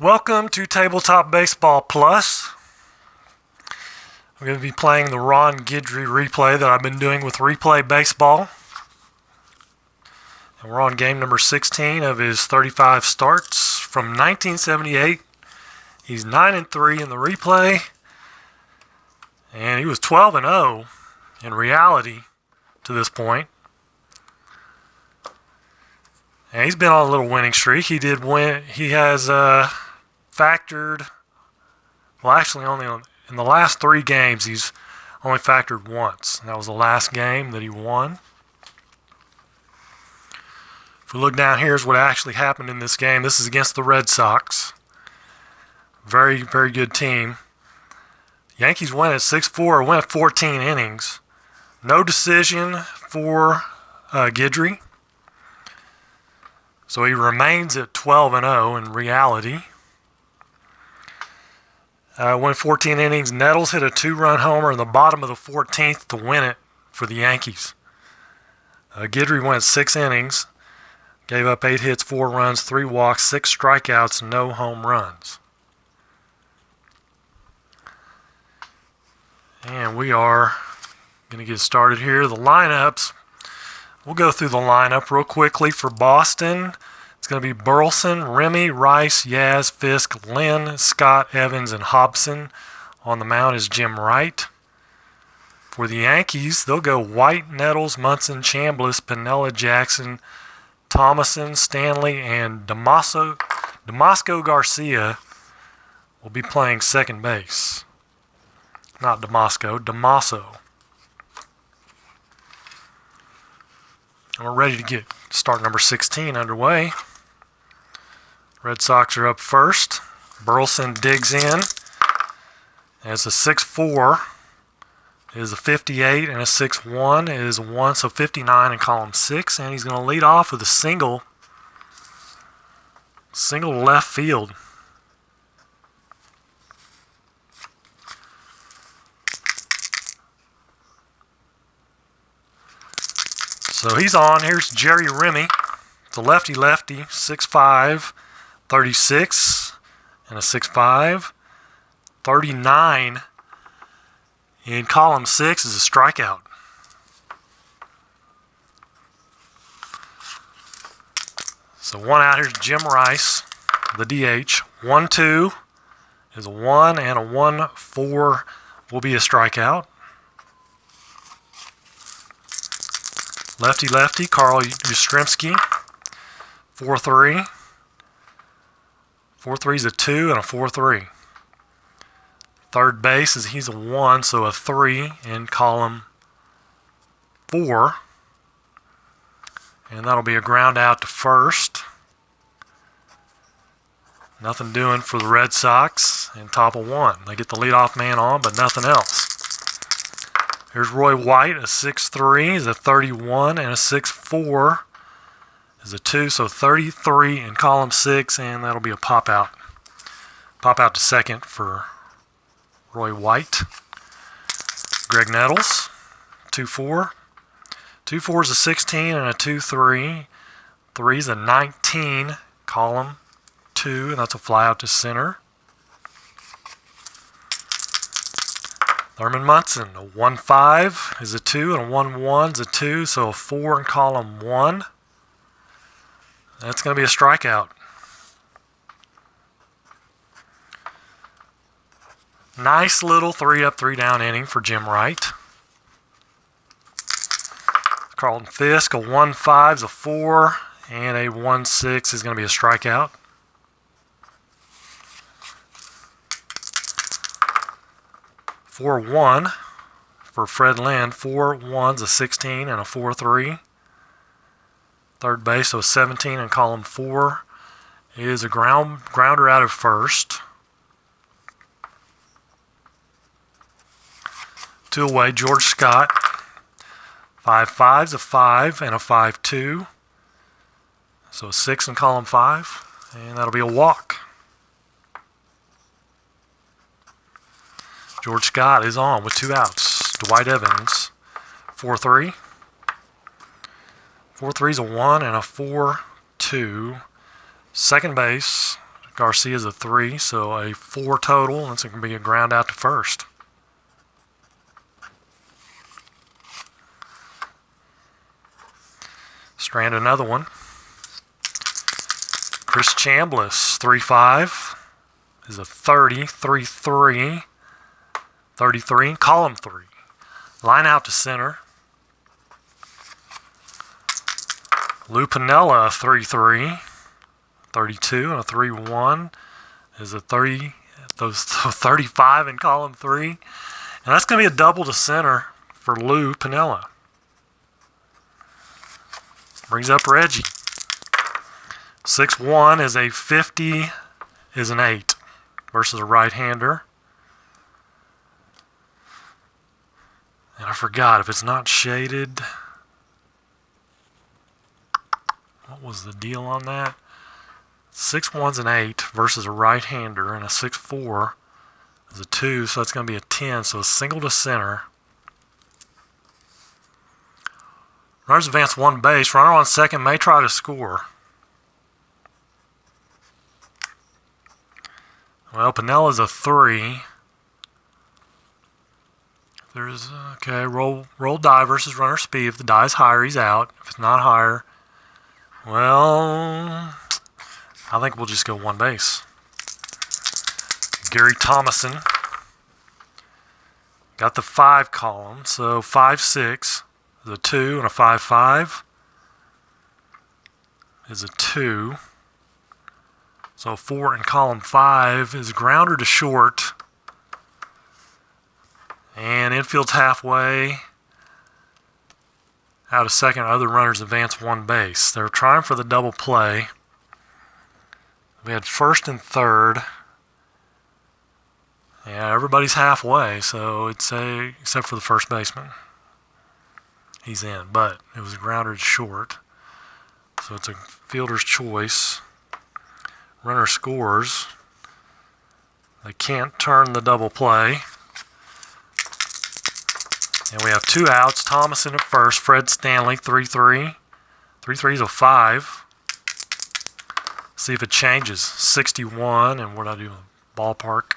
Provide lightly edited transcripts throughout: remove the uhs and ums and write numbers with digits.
Welcome to Tabletop Baseball Plus. I'm going to be playing the Ron Guidry replay that I've been doing with Replay Baseball. And we're on game number 16 of his 35 starts from 1978. He's 9-3 in the replay, and he was 12-0 in reality to this point. And he's been on a little winning streak. He did win. He has factored, well, actually only in the last 3 games he's only factored once. And that was the last game that he won. If we look down, here's what actually happened in this game. This is against the Red Sox. Very, very good team. Yankees win at 6-4, win at 14 innings. No decision for Guidry. So he remains at 12-0 in reality. Went 14 innings. Nettles hit a 2-run homer in the bottom of the 14th to win it for the Yankees. Guidry went 6 innings. Gave up 8 hits, 4 runs, 3 walks, 6 strikeouts, no home runs. And we are going to get started here. The lineups. We'll go through the lineup real quickly for Boston. It's going to be Burleson, Remy, Rice, Yaz, Fisk, Lynn, Scott, Evans, and Hobson. On the mound is Jim Wright. For the Yankees, they'll go White, Nettles, Munson, Chambliss, Piniella, Jackson, Thomason, Stanley, and Damasco Garcia will be playing second base. Not Damasco, Damaso. And we're ready to get start number 16 underway. Red Sox are up first. Burleson digs in. As a 6-4 is a 58 and a 6-1 is a 1, so 59 in column 6. And he's going to lead off with a single left field. So he's on. Here's Jerry Remy. It's a lefty-lefty, 6'5", 36, and a 6'5". 39 in column 6 is a strikeout. So one out. Here's Jim Rice, the DH. 1-2 is a 1, and a 1-4 will be a strikeout. Lefty-lefty, Carl Yastrzemski, 4-3. 4-3 is a 2 and a 4-3. Third base he's a 1, so a 3 in column 4. And that'll be a ground out to first. Nothing doing for the Red Sox in top of 1. They get the leadoff man on, but nothing else. Here's Roy White, a 6'3", is a 31, and a 6'4", is a 2, so 33 in column 6, and that'll be a pop out. Pop out to second for Roy White. Greg Nettles, 2-4. 2-4 is a 16 and a 2-3. 3 is a 19, column 2, and that's a fly out to center. Thurman Munson, a 1-5 is a 2, and a 1-1 is a 2, so a 4 in column 1. That's going to be a strikeout. Nice little 3-up, 3-down inning for Jim Wright. Carlton Fisk, a 1-5 is a 4, and a 1-6 is going to be a strikeout. Four 1 for Fred Lynn. 4-1's a 16 and a 4-3. Third base, so 17 in column 4 is a grounder out of first. 2 away, George Scott. 5-5's a 5 and a 5-2. So a 6 in column 5, and that'll be a walk. George Scott is on with 2 outs. Dwight Evans, 4-3. 4-3's a 1 and a 4-2. Second base, Garcia's a 3, so a 4 total. That's going to be a ground out to first. Strand another one. Chris Chambliss, 3-5, is a 30, 3-3, 33, column 3. Line out to center. Lou Piniella, 3-3, 32, and a 3-1 is a 35 in column 3. And that's going to be a double to center for Lou Piniella. Brings up Reggie. 6-1 is a 50 is an 8 versus a right-hander. And I forgot, if it's not shaded, what was the deal on that? 6-1's an 8 versus a right-hander, and a 6-4 is a 2, so that's going to be a 10, so a single to center. Runners advance 1 base. Runner on second may try to score. Well, Piniella's a 3. There's, okay, roll die versus runner speed. If the die is higher, he's out. If it's not higher, well, I think we'll just go 1 base. Gary Thomason got the 5 column, so 5-6 is a 2, and a 5-5 is a 2. So 4 in column 5 is grounder to short. And infield's halfway. Out of second, other runners advance 1 base. They're trying for the double play. We had first and third. Yeah, everybody's halfway, so it's except for the first baseman. He's in, but it was a grounder to short. So it's a fielder's choice. Runner scores. They can't turn the double play. And we have 2 outs. Thomason at first. Fred Stanley, 3-3. 3-3 is a 5. See if it changes. 61, and what do I do? Ballpark.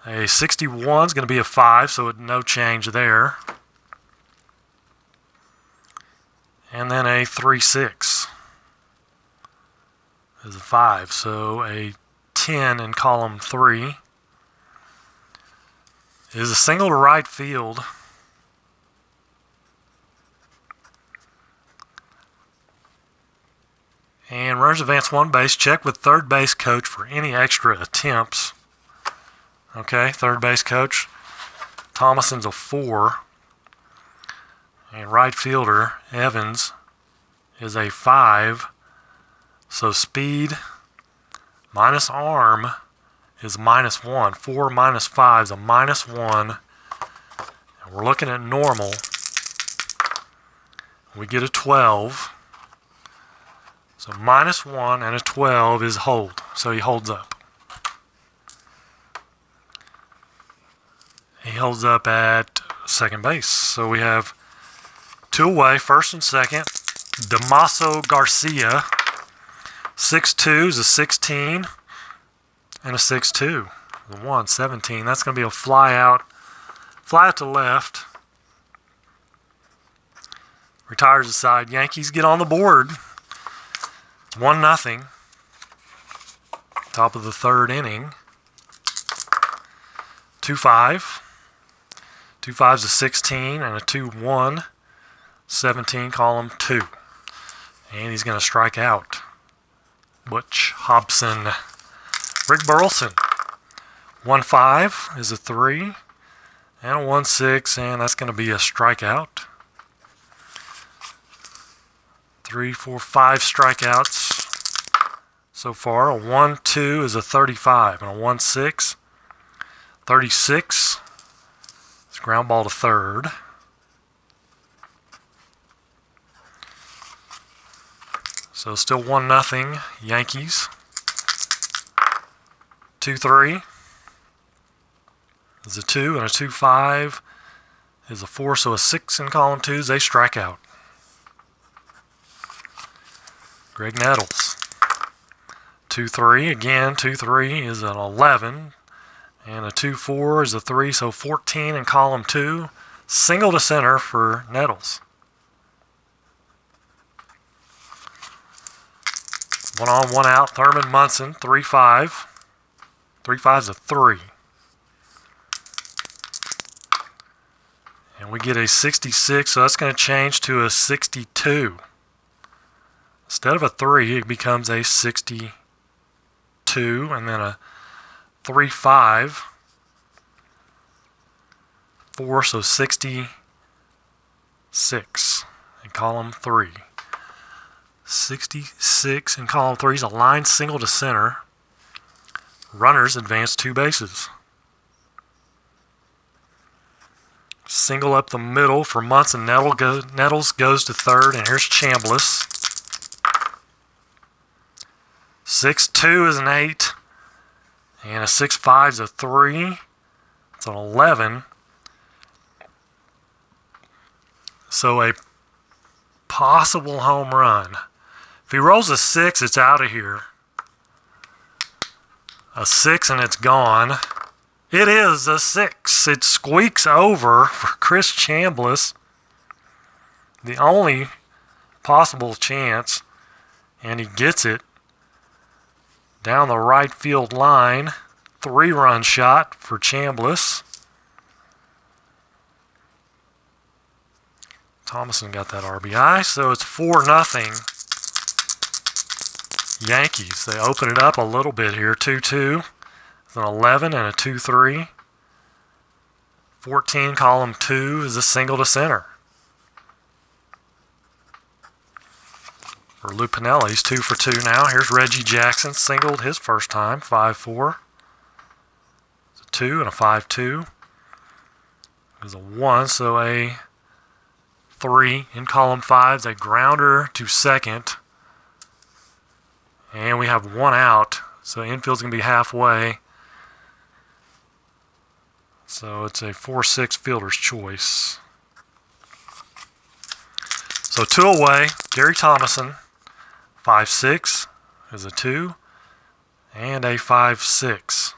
A 61 is going to be a 5, so no change there. And then a 3-6 is a 5, so a 10 in column 3 is a single to right field. And runners advance 1 base. Check with third base coach for any extra attempts. Okay, third base coach. Thomason's a 4. And right fielder, Evans, is a 5. So speed minus arm is -1. 4 minus 5 is a -1. And we're looking at normal. We get a 12. So -1 and a 12 is hold. So he holds up. He holds up at second base. So we have 2 away, first and second. Damaso Garcia. 6-2 is a 16 and a 6-2. The 1, 17. That's going to be a fly out to left. Retires aside. Yankees get on the board. 1-0. Top of the 3rd inning. 2-5. 2-5 is a 16 and a 2-1. 17, column 2. And he's going to strike out. Butch Hobson. Rick Burleson. 1-5 is a 3. And a 1-6, and that's going to be a strikeout. 3, 4, 5 strikeouts so far. A 1-2 is a 35, and a 1-6. 36 is ground ball to third. So still 1-0 Yankees. 2-3 is a 2, and a 2-5 is a 4, so a 6 in column 2 is a strikeout. Greg Nettles. 2-3 again. 2-3 is an 11, and a 2-4 is a 3, so 14 in column 2. Single to center for Nettles. 1 on, 1 out. Thurman Munson, 3-5. 3-5 is a 3. And we get a 66, so that's going to change to a 62. Instead of a 3, it becomes a 62, and then a 3-5. 4, so 66 in column 3. 66 in column 3 is a line single to center. Runners advance 2 bases. Single up the middle for Munson. Nettles goes to third, and here's Chambliss. 6-2 is an 8, and a 6-5 is a 3. It's an 11. So a possible home run. If he rolls a 6, it's out of here. A 6 and it's gone. It is a 6. It squeaks over for Chris Chambliss. The only possible chance. And he gets it down the right field line. 3-run shot for Chambliss. Thomason got that RBI, so it's 4-0 Yankees. They open it up a little bit here. 2-2. It's an 11 and a 2-3. 14, column 2 is a single to center. For Lou Piniella, he's 2 for 2 now. Here's Reggie Jackson, singled his first time, 5-4. It's a 2 and a 5-2. There's a 1, so a 3 in column 5 is a grounder to second. And we have 1 out, so infield's going to be halfway. So it's a 4-6 fielder's choice. So 2 away, Gary Thomason. 5-6 is a 2, and a 5-6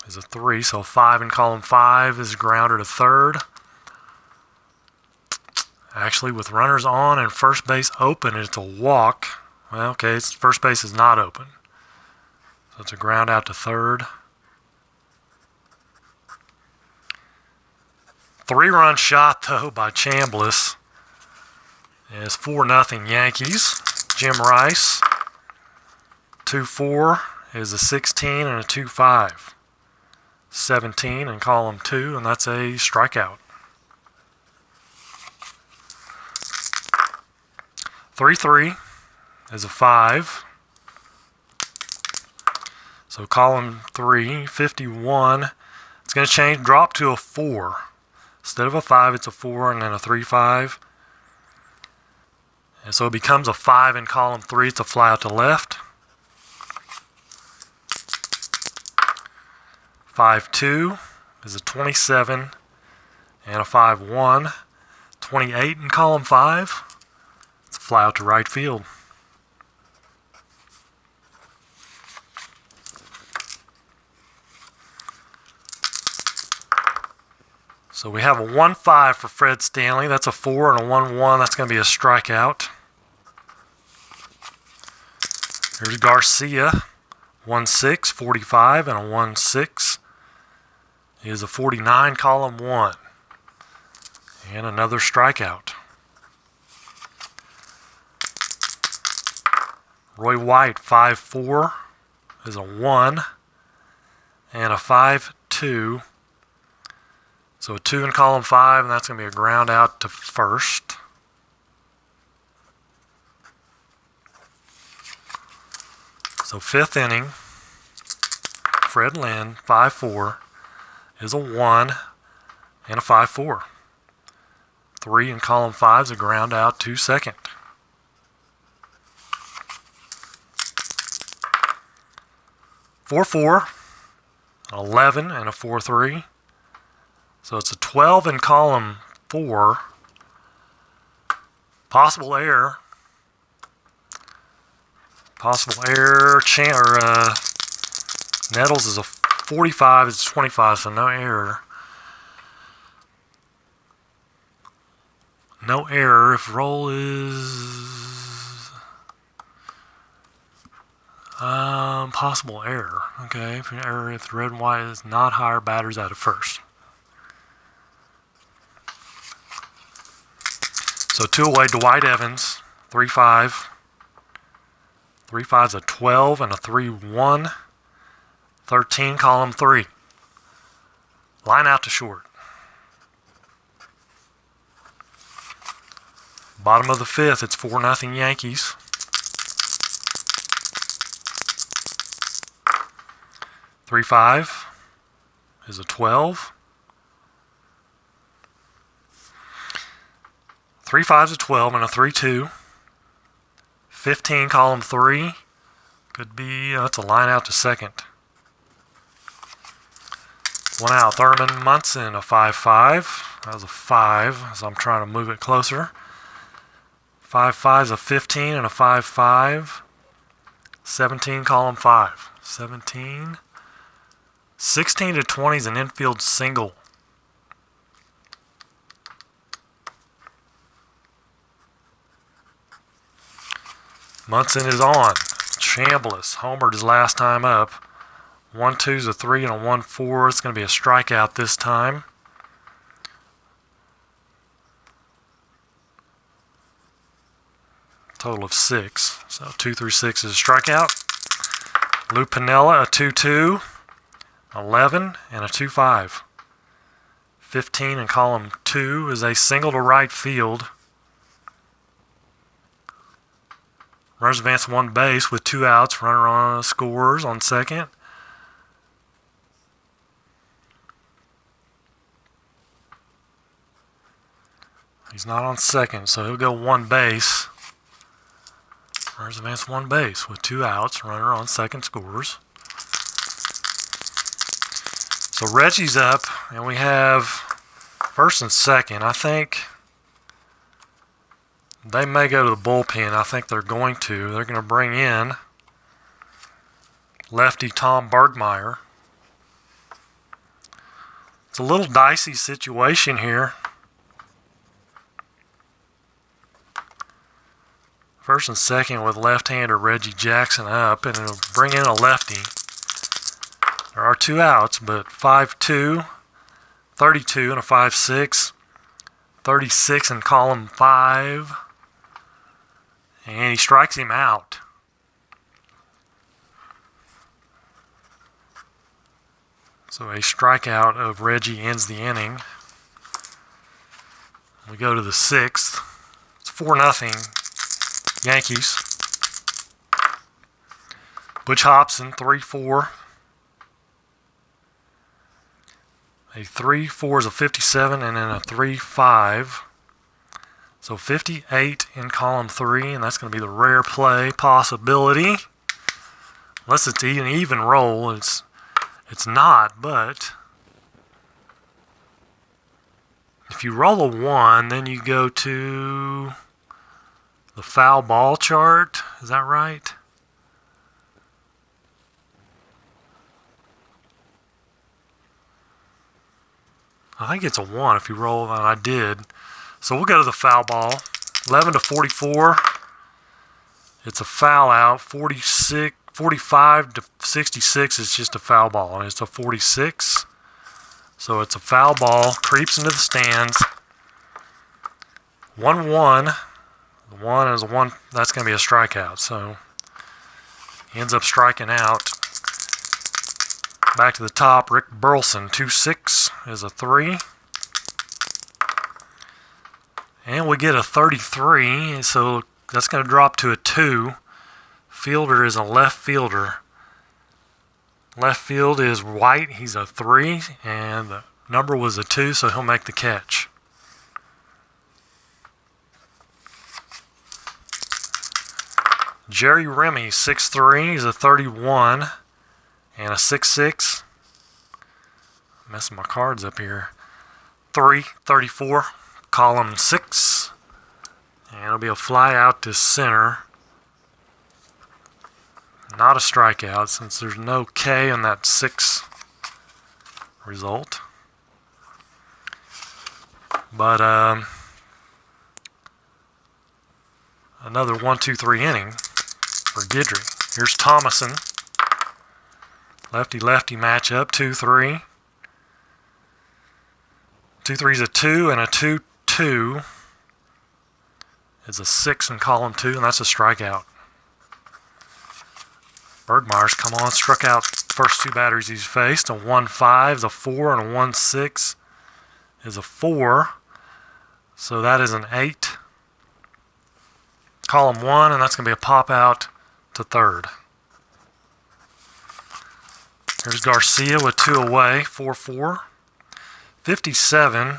is a 3. So 5 in column 5 is a grounder to third. Actually, with runners on and first base open, it's a walk. Well, okay, first base is not open. So it's a ground out to third. 3-run shot, though, by Chambliss. It's 4-0 Yankees. Jim Rice. 2-4 is a 16 and a 2-5. 17 in column 2, and that's a strikeout. 3-3 is a 5. So column 3, 51. It's going to change, drop to a 4. Instead of a 5, it's a 4 and then a 3-5. And so it becomes a 5 in column 3. It's a fly out to left. 5-2 is a 27 and a 5-1. 28 in column 5. It's a fly out to right field. So we have a 1-5 for Fred Stanley. That's a 4 and a 1-1. That's going to be a strikeout. Here's Garcia. 1-6, 45, and a 1-6 is a 49, column 1. And another strikeout. Roy White, 5-4 is a 1 and a 5-2. So a 2 in column 5, and that's going to be a ground out to first. So 5th inning, Fred Lynn, 5-4, is a 1 and a 5-4. 3 in column 5 is a ground out to second. Four, 11 and a 4-3. So it's a 12 in column 4. Possible error. Possible error. Nettles is a 45. It's 25, so no error. No error if roll is possible error. Okay, if the red and white is not higher, batter's out at first. So 2 away, Dwight Evans, 3-5. 3-5's a 12 and a 3-1. 13, column 3. Line out to short. Bottom of the 5th, it's 4-0 Yankees. 3-5 is a 12. 3-5's a 12 and a 3-2. 15, column 3. Could be, that's a line out to second. 1 out, Thurman Munson, a 5-5. That was a 5, as I'm trying to move it closer. 5-5's a 15 and a 5-5. 17, column 5. 17. 16 to 20 is an infield single. Munson is on. Chambliss homered his last time up. 1-2's a 3 and a 1-4. It's going to be a strikeout this time. Total of 6. So 2 through 6 is a strikeout. Lou Piniella, a 2-2. 11 and a 2-5. 15 in column 2 is a single to right field. Runners advance 1 base with 2 outs. Runner on scores on second. He's not on second, so he'll go 1 base. Runners advance 1 base with 2 outs. Runner on second scores. So Reggie's up, and we have first and second. I think they may go to the bullpen. I think they're going to. They're going to bring in lefty Tom Bergmeyer. It's a little dicey situation here. First and second with left-hander Reggie Jackson up, and it'll bring in a lefty. There are 2 outs, but 5-2, 32 and a 5-6, 36 in column 5, and he strikes him out. So a strikeout of Reggie ends the inning. We go to the 6th. It's 4-0 Yankees. Butch Hobson, 3-4. A 3-4 is a 57, and then a 3-5. So 58 in column 3, and that's going to be the rare play possibility. Unless it's an even roll, it's not, but if you roll a 1, then you go to the foul ball chart. Is that right? I think it's a 1 if you roll, and I did. So we'll go to the foul ball. 11 to 44. It's a foul out. 45 to 66 is just a foul ball, and it's a 46. So it's a foul ball. Creeps into the stands. 1-1. The 1 is a 1. That's going to be a strikeout. So he ends up striking out. Back to the top, Rick Burleson, 2-6 is a 3. And we get a 33, so that's going to drop to a 2. Fielder is a left fielder. Left field is White, he's a 3, and the number was a 2, so he'll make the catch. Jerry Remy, 6'3", he's a 31. And a 6-6. Messing my cards up here. 3-34, column 6. And it'll be a fly out to center. Not a strikeout since there's no K in that 6 result. But another 1-2-3 inning for Guidry. Here's Thomason. Lefty-lefty matchup, 2-3. 2-3's a 2, and a 2-2 is a 6 in column 2, and that's a strikeout. Bergmeyer's come on, struck out first 2 batters he's faced. A 1-5 is a 4, and a 1-6 is a 4. So that is an 8. Column 1, and that's going to be a pop out to third. Here's Garcia with 2 away, 4-4. 57.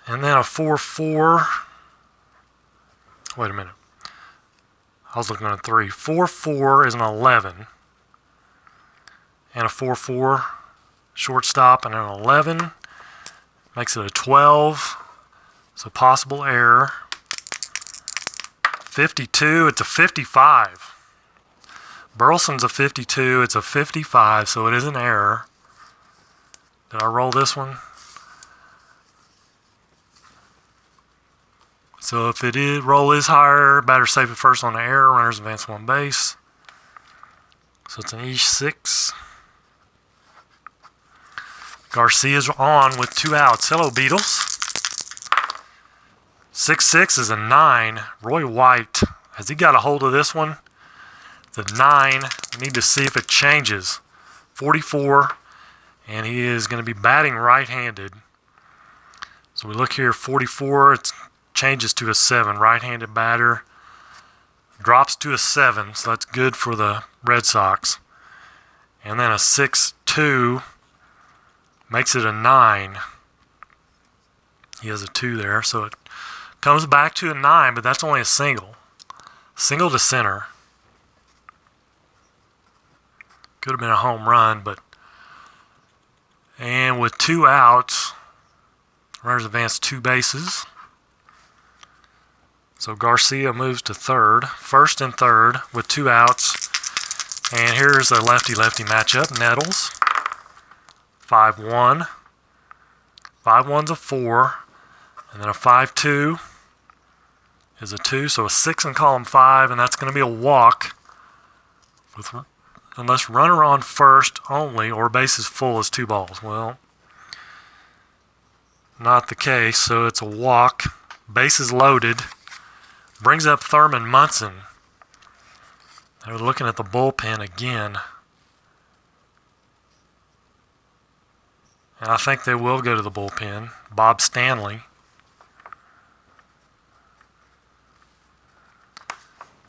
And then a 4-4. Wait a minute. I was looking at 3. 4-4 is an 11. And a 4-4 shortstop and an 11. Makes it a 12. So possible error. 52, it's a 55. Burleson's a 52, it's a 55, so it is an error. Did I roll this one? So if it is, roll is higher, batter safe at first on the error, runners advance 1 base. So it's an E6. Garcia's on with 2 outs. Hello, Beatles. 6-6 is a 9. Roy White, has he got a hold of this one? It's a 9. We need to see if it changes. 44, and he is going to be batting right-handed. So we look here, 44, it changes to a 7. Right-handed batter. Drops to a 7, so that's good for the Red Sox. And then a 6-2 makes it a 9. He has a 2 there, so it comes back to a 9, but that's only a single. Single to center. Could have been a home run, but... And with 2 outs, runners advance 2 bases. So Garcia moves to third. First and third with 2 outs. And here's a lefty-lefty matchup. Nettles. 5-1. 5-1's a 4. And then a 5-2 is a 2. So a 6 in column 5. And that's going to be a walk. Unless runner on first only or bases full is 2 balls. Well, not the case. So it's a walk. Bases loaded. Brings up Thurman Munson. They're looking at the bullpen again. And I think they will go to the bullpen. Bob Stanley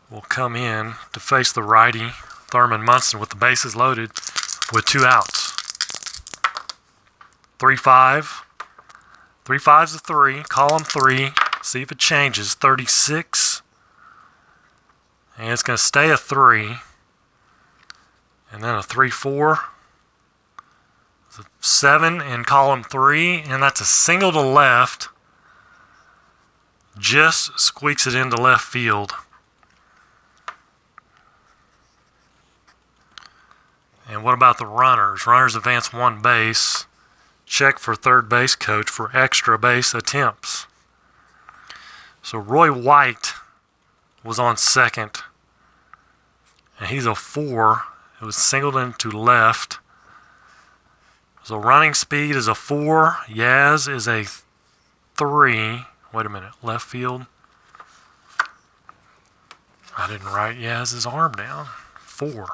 will come in to face the righty, Thurman Munson, with the bases loaded with 2 outs. 3-5. 3-5's a 3. Column 3. See if it changes. 36. And it's going to stay a 3. And then a 3-4. 7 in column 3. And that's a single to left. Just squeaks it into left field. And what about the runners? Runners advance 1 base. Check for third base coach for extra base attempts. So Roy White was on second. And he's a 4. It was singled into left. So running speed is a 4. Yaz is a 3. Wait a minute. Left field. I didn't write Yaz's arm down. 4.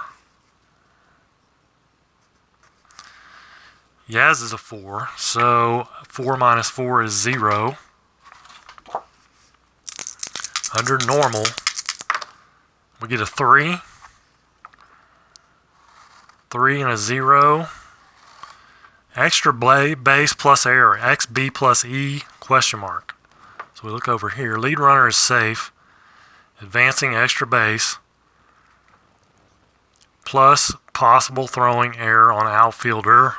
Yaz is a 4. So 4 minus 4 is 0. Under normal, we get a 3. 3 and a 0. Extra base plus error. XB plus E question mark. So we look over here. Lead runner is safe. Advancing extra base. Plus possible throwing error on outfielder.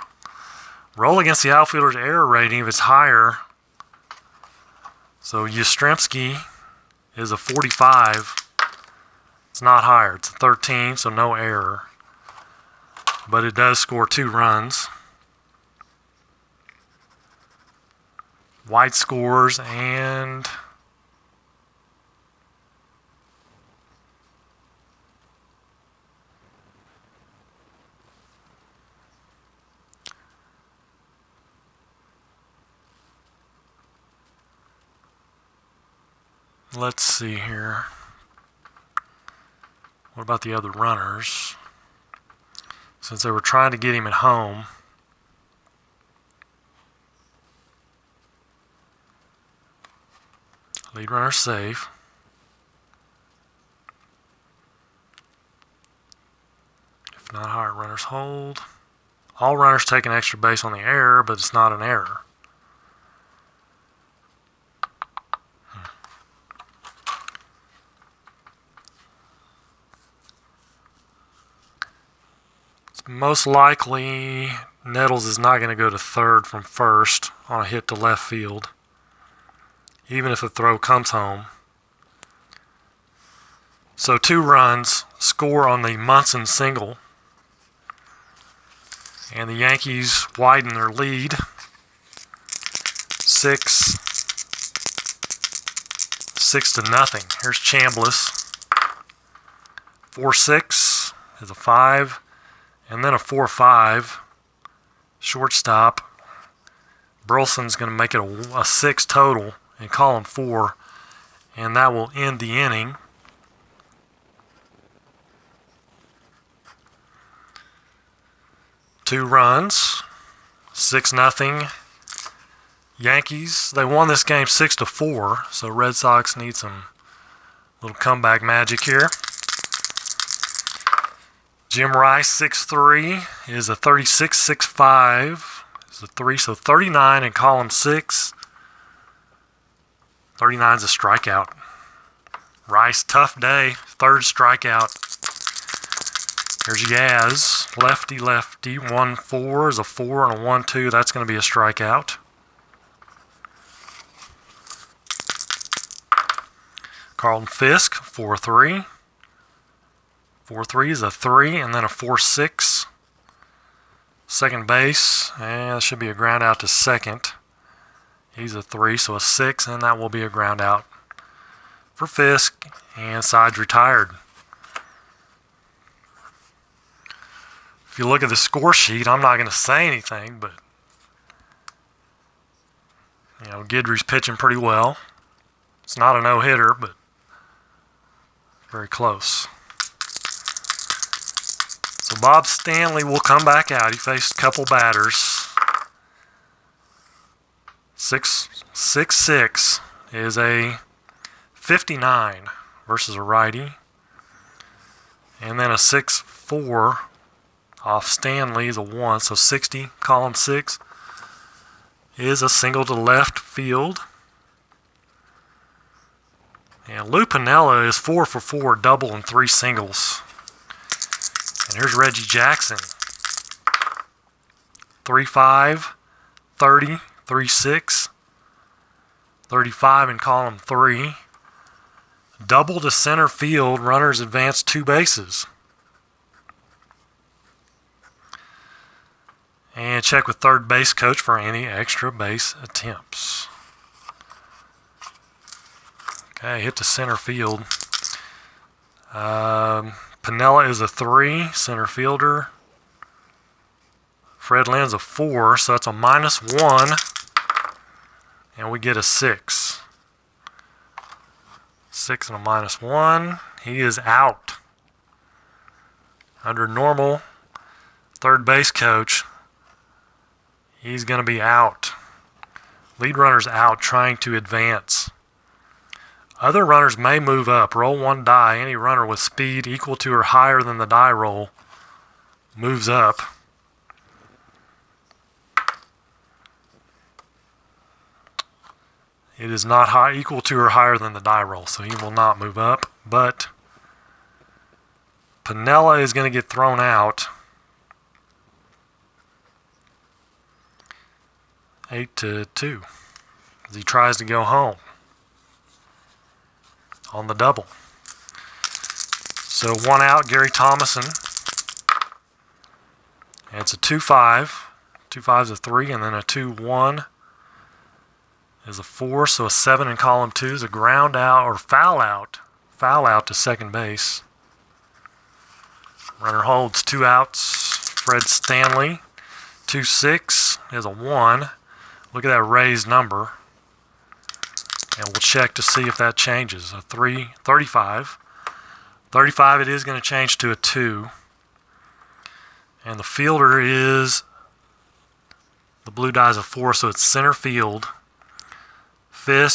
Roll against the outfielder's error rating if it's higher. So Yastrzemski is a 45. It's not higher. It's a 13, so no error. But it does score 2 runs. White scores, and let's see here. What about the other runners? Since they were trying to get him at home. Lead runner safe. If not higher, runners hold. All runners take an extra base on the error, but it's not an error. It's most likely Nettles is not going to go to third from first on a hit to left field, even if the throw comes home. So 2 runs score on the Munson single, and the Yankees widen their lead. 6-0. Here's Chambliss. 4-6 is a 5, and then a 4-5. Shortstop. Burleson's going to make it a 6 total in column 4, and that will end the inning. Two runs, 6-0. Yankees, they won this game 6-4, so Red Sox need some little comeback magic here. Jim Rice, 6'3", is a 36-6'5", is a 3, so 39 in column 6. 39 is a strikeout. Rice, tough day, 3rd strikeout. Here's Yaz, lefty. 1-4 is a 4 and a 1-2. That's going to be a strikeout. Carlton Fisk, 4-3. 4-3 is a 3 and then a 4-6. Second base, and that should be a ground out to second. He's a 3, so a 6, and that will be a ground out for Fisk, and side's retired. If you look at the score sheet, I'm not going to say anything, but Guidry's pitching pretty well. It's not a no-hitter, but very close. So Bob Stanley will come back out. He faced a couple batters. 6-6 is a 59 versus a righty. And then a 6-4 off Stanley is a 1, so 60, column 6, is a single to left field. And Lou Piniella is 4 for 4, double and 3 singles. And here's Reggie Jackson. 3-5, 30, 3-6, 35 in column 3. Double to center field, runners advance 2 bases. And check with third base coach for any extra base attempts. Okay, hit to center field. Piniella is a 3, center fielder. Fred Lynn's a 4, so that's a -1. And we get a 6. 6 and a -1. He is out. Under normal, third base coach, he's going to be out. Lead runner's out, trying to advance. Other runners may move up. Roll 1 die. Any runner with speed equal to or higher than the die roll moves up. It is not equal to or higher than the die roll, so he will not move up. But Piniella is going to get thrown out. 8-2 as he tries to go home on the double. So 1 out, Gary Thomason. And it's a 2-5. 2-5 is a 3, and then a 2-1 is a 4. So a 7 in column 2 is a ground out or foul out. Foul out to second base. Runner holds 2 outs. Fred Stanley. 2-6 is a 1. Look at that raised number. And we'll check to see if that changes. A 35. 35 it is going to change to a 2. And the fielder is, the blue die is a 4, so it's center field. Lynn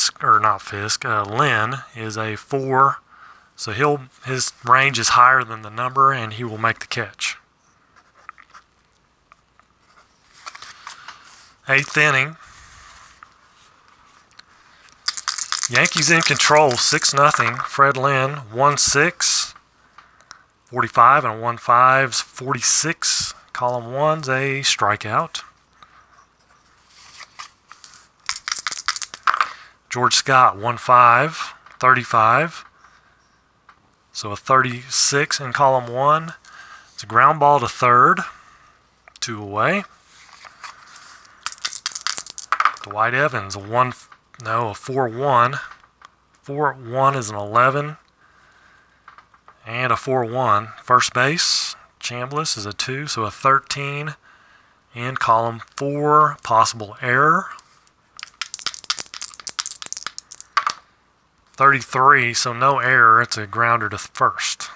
is a 4. So his range is higher than the number, and he will make the catch. 8th inning. Yankees in control, 6-0. Fred Lynn, 1-6. 45 and a 1-5's 46. Column 1's a strikeout. George Scott, 1-5, 35. So a 36 in column 1. It's a ground ball to third. 2 away. Dwight Evans, a 4-1. 4-1 is an 11. And a 4-1. First base, Chambliss is a 2, so a 13 in column 4. Possible error. 33, so no error. It's a grounder to first.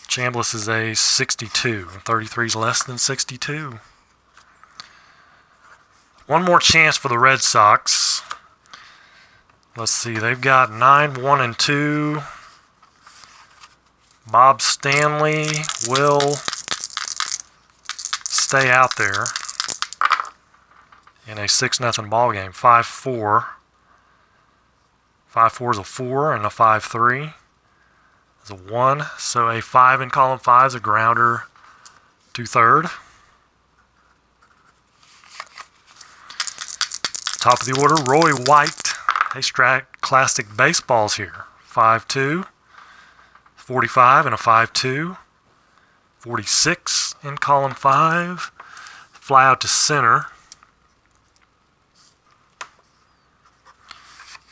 Chambliss is a 62. 33 is less than 62. One more chance for the Red Sox. Let's see, they've got 9-1-2. Bob Stanley will stay out there in a 6-0 ball game. 5-4. 5-4 is a 4, and a 5-3 is a 1. So a 5 in column 5 is a grounder to third. Top of the order, Roy White. Haystack Classic Baseballs here. 5-2. 45 and a 5-2. 46 in column 5. Fly out to center.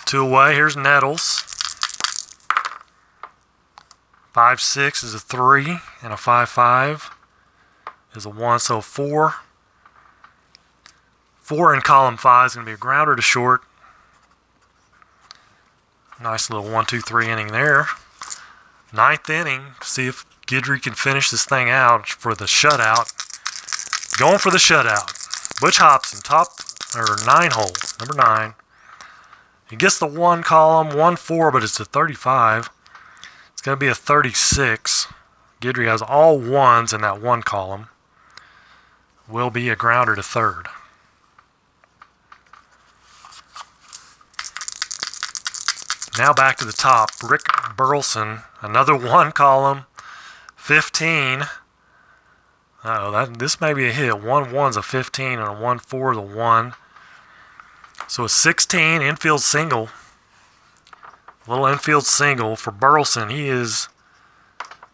2 away. Here's Nettles. 5-6 is a 3, and a 5-5 is a 1, so 4. 4 in column 5 is going to be a grounder to short. Nice little 1-2-3 inning there. 9th inning. See if Guidry can finish this thing out for the shutout. Going for the shutout. Butch Hobson, 9 hole, number 9. He gets the 1 column, 1-4, but it's a 35. It's going to be a 36. Guidry has all 1s in that 1 column. Will be a grounder to third. Now back to the top. Rick Burleson, another 1 column, 15. This may be a hit. 1-1's a 15 and a 1-4 is a 1. So a 16 infield single. Little infield single for Burleson. He is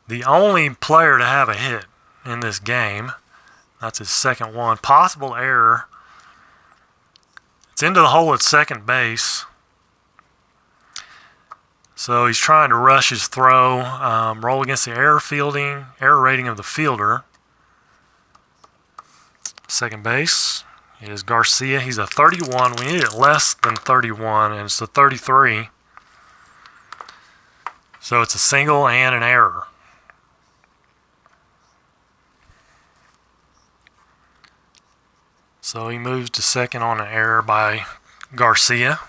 the only player to have a hit in this game. That's his second one. Possible error. It's into the hole at second base. So he's trying to rush his throw, roll against the error rating of the fielder. Second base is Garcia. He's a 31. We need it less than 31, and it's a 33. So it's a single and an error. So he moves to second on an error by Garcia.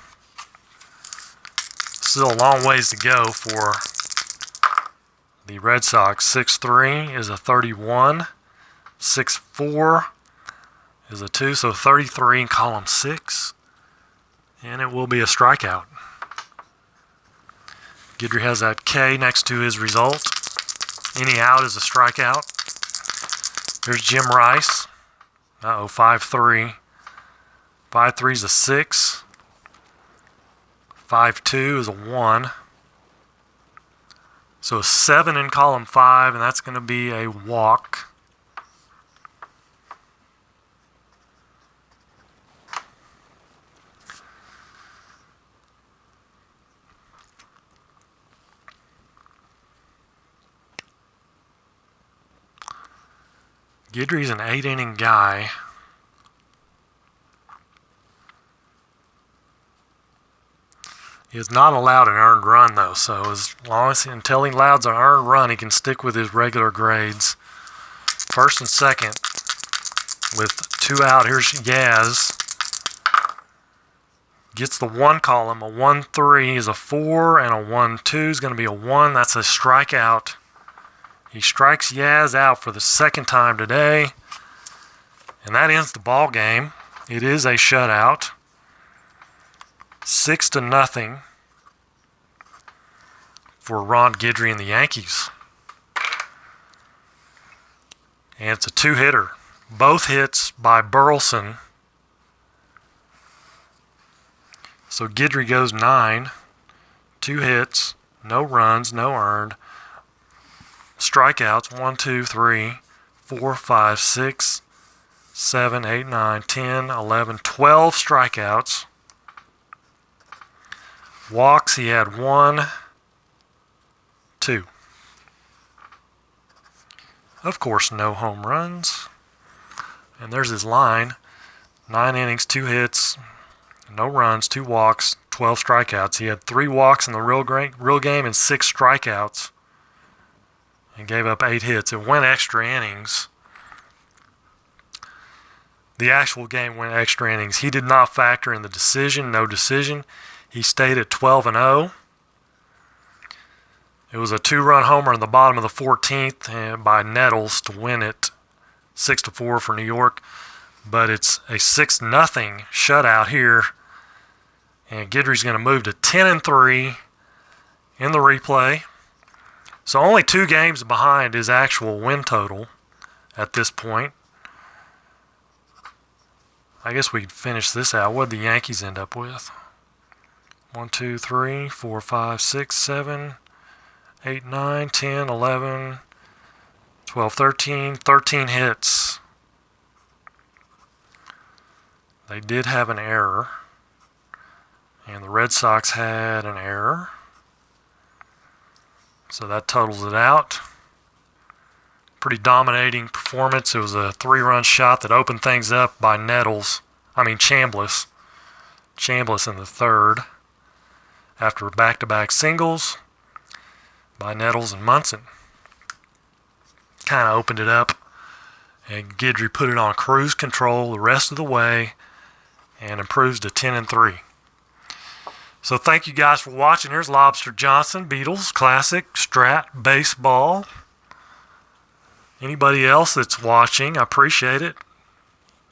Still a long ways to go for the Red Sox. 6-3 is a 31. 6-4 is a 2, so 33 in column 6. And it will be a strikeout. Guidry has that K next to his result. Any out is a strikeout. Here's Jim Rice. 5-3. 5-3 is a 6. 5-2 is a 1. So 7 in column 5, and that's going to be a walk. Guidry's an 8-inning guy. He is not allowed an earned run, though, so until he allows an earned run, he can stick with his regular grades. First and second with 2 out. Here's Yaz. Gets the 1 column. A 1-3 is a 4, and a 1-2 is going to be a 1. That's a strikeout. He strikes Yaz out for the second time today, and that ends the ball game. It is a shutout. 6-0 for Ron Guidry and the Yankees. And it's a 2-hitter. Both hits by Burleson. So Guidry goes 9. 2 hits, no runs, no earned. Strikeouts 1, 2, 3, 4, 5, 6, 7, 8, 9, 10, 11, 12 strikeouts. Walks, he had 1, 2. Of course, no home runs. And there's his line. 9 innings, 2 hits, no runs, 2 walks, 12 strikeouts. He had 3 walks in the real game and 6 strikeouts. And gave up 8 hits. It went extra innings. The actual game went extra innings. He did not factor in the decision, no decision. He stayed at 12-0. It was a 2-run homer in the bottom of the 14th by Nettles to win it 6-4 for New York. But it's a 6-0 shutout here. And Guidry's going to move to 10-3 in the replay. So only 2 games behind his actual win total at this point. I guess we could finish this out. What did the Yankees end up with? 1, 2, 3, 4, 5, 6, 7, 8, 9, 10, 11, 12, 13. 13 hits. They did have an error. And the Red Sox had an error. So that totals it out. Pretty dominating performance. It was a 3-run shot that opened things up by Chambliss. Chambliss in the 3rd. After back-to-back singles by Nettles and Munson. Kind of opened it up. And Guidry put it on cruise control the rest of the way and improves to 10-3. So thank you guys for watching. Here's Lobster Johnson, Beatles, Classic, Strat, Baseball. Anybody else that's watching, I appreciate it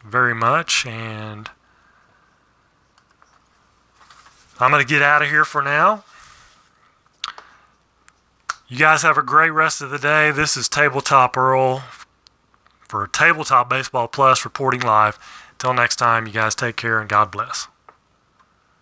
very much. And I'm going to get out of here for now. You guys have a great rest of the day. This is Tabletop Earl for Tabletop Baseball Plus reporting live. Until next time, you guys take care and God bless.